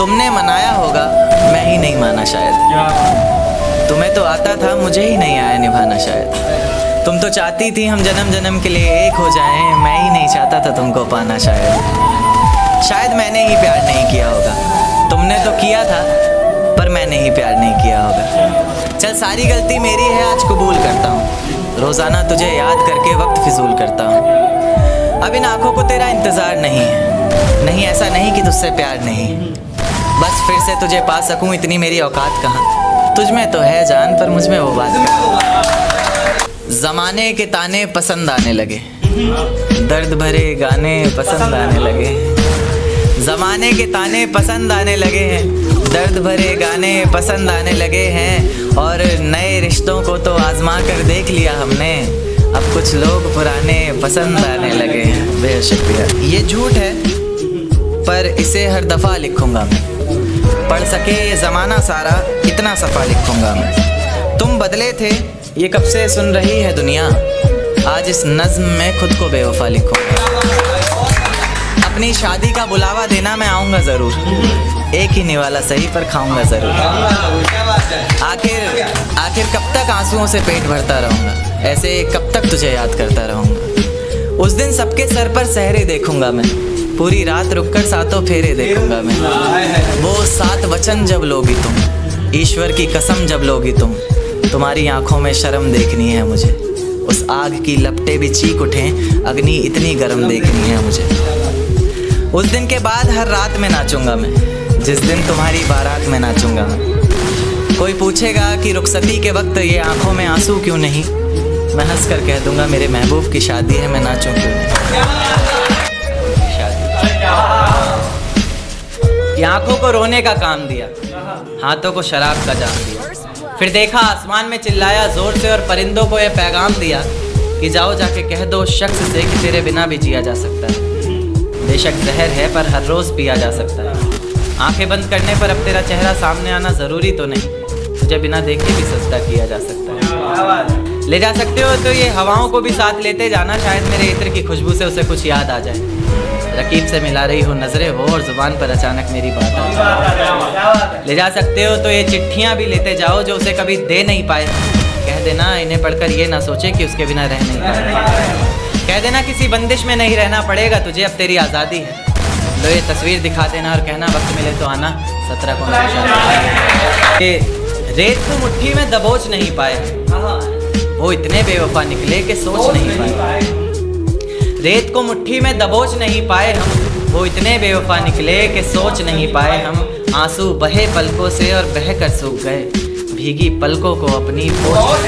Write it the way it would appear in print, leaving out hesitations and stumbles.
तुमने मनाया होगा, मैं ही नहीं माना शायद। तुम्हें तो आता था, मुझे ही नहीं आया निभाना शायद। तुम तो चाहती थी हम जन्म जन्म के लिए एक हो जाएं, मैं ही नहीं चाहता था तुमको पाना शायद मैंने ही प्यार नहीं किया होगा। तुमने तो किया था पर मैंने ही प्यार नहीं किया होगा। चल सारी गलती मेरी है, आज कबूल करता हूँ। रोज़ाना तुझे याद करके वक्त फिजूल करता हूँ। अब इन आँखों को तेरा इंतज़ार नहीं है, नहीं ऐसा नहीं कि तुझसे प्यार नहीं। बस फिर से तुझे पा सकूँ इतनी मेरी औकात कहाँ। तुझ में तो है जान पर मुझ में वो बात कहाँ। ज़माने के ताने पसंद आने लगे, दर्द भरे गाने पसंद आने लगे। ज़माने के ताने पसंद आने लगे हैं, दर्द भरे गाने पसंद आने लगे हैं। और नए रिश्तों को तो आजमा कर देख लिया हमने, अब कुछ लोग पुराने पसंद आने लगे हैं। बेहद शुक्रिया। ये झूठ है पर इसे हर दफ़ा लिखूँगा मैं, पढ़ सके ये ज़माना सारा इतना सफ़ा लिखूँगा मैं। तुम बदले थे ये कब से सुन रही है दुनिया, आज इस नज़्म में खुद को बेवफा लिखूँगा। अपनी शादी का बुलावा देना मैं आऊँगा ज़रूर, एक ही निवाला सही पर खाऊँगा ज़रूर। आखिर कब तक आंसुओं से पेट भरता रहूँगा, ऐसे कब तक तुझे याद करता रहूँगा। उस दिन सबके सर पर सहरे देखूँगा मैं, पूरी रात रुककर सातों फेरे देखूँगा मैं। वो 7 वचन जब लोगी तुम, ईश्वर की कसम जब लोगी तुम, तुम्हारी आँखों में शर्म देखनी है मुझे। उस आग की लपटें भी चीख उठें, अग्नि इतनी गर्म देखनी है मुझे। उस दिन के बाद हर रात में नाचूंगा मैं, जिस दिन तुम्हारी बारात में नाचूंगा मैं। कोई पूछेगा कि रुखसती के वक्त ये आंखों में आंसू क्यों नहीं, मैं हंस कर कह दूंगा मेरे महबूब की शादी है, मैं नाचूं क्यों नहीं। ये आंखों को रोने का काम दिया, हाथों को शराब का जाम दिया। फिर देखा आसमान में चिल्लाया जोर से और परिंदों को ये पैगाम दिया कि जाओ जाके कह दो उस शख्स से कि तेरे बिना भी जिया जा सकता है। बेशक जहर है पर हर रोज़ पिया जा सकता है। आंखें बंद करने पर अब तेरा चेहरा सामने आना ज़रूरी तो नहीं, तुझे बिना देखे भी सजदा किया जा सकता है। ले जा सकते हो तो ये हवाओं को भी साथ लेते जाना, शायद मेरे इत्र की खुशबू से उसे कुछ याद आ जाए। रकीब से मिला रही हो नज़रें वो और ज़ुबान पर अचानक मेरी बात आ जाए। ले जा सकते हो तो ये चिट्ठियाँ भी लेते जाओ जो उसे कभी दे नहीं पाए। कह देना इन्हें पढ़कर ये ना सोचे कि उसके बिना रह नहीं पाए। कह देना किसी बंदिश में नहीं रहना पड़ेगा तुझे, अब तेरी आज़ादी है। लो ये तस्वीर दिखा देना और कहना वक्त मिले तो आना 17 को। रेत को मुट्ठी में दबोच नहीं पाए, वो इतने बेवफा निकले कि सोच नहीं पाए। रेत को मुट्ठी में दबोच नहीं पाए हम, वो इतने बेवफा निकले कि सोच नहीं पाए हम। आंसू बहे पलकों से और बह कर सूख गए, भीगी पलकों को अपनी पोंछ